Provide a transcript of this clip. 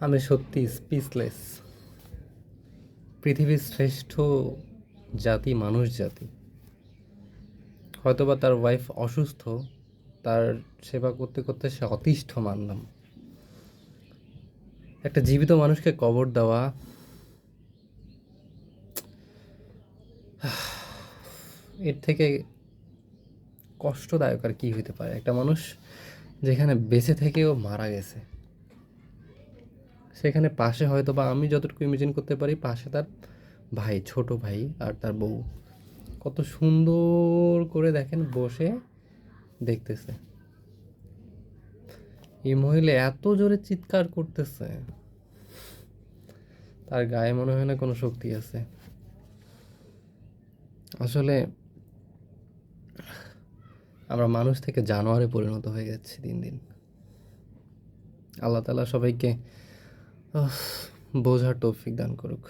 আমি সত্যি স্পিচলেস। পৃথিবীর শ্রেষ্ঠ জাতি মানুষ জাতি। হয়তোবা তার ওয়াইফ অসুস্থ, তার সেবা করতে করতে সে অতিষ্ঠ মানলাম। একটা জীবিত মানুষকে কবর দেওয়া, এর থেকে কষ্টদায়ক আর কি হইতে পারে? একটা মানুষ যেখানে বেঁচে থেকেও মারা গেছে, সেখানে পাশে হয়তো বা আমি যতটুকু ইমাজিন করতে পারি, পাশে তার ভাই, ছোট ভাই আর তার বউ কত সুন্দর করে দেখেন বসে দেখতেছে। এই মহিলা এত জোরে চিৎকার করতেছে, তার গায়ে মনে হয় না কোনো শক্তি আছে। আসলে আমরা মানুষ থেকে জানোয়ারে পরিণত হয়ে যাচ্ছি দিন দিন। আল্লাহ তাআলা সবাইকে বোঝার তৌফিক দান করুক।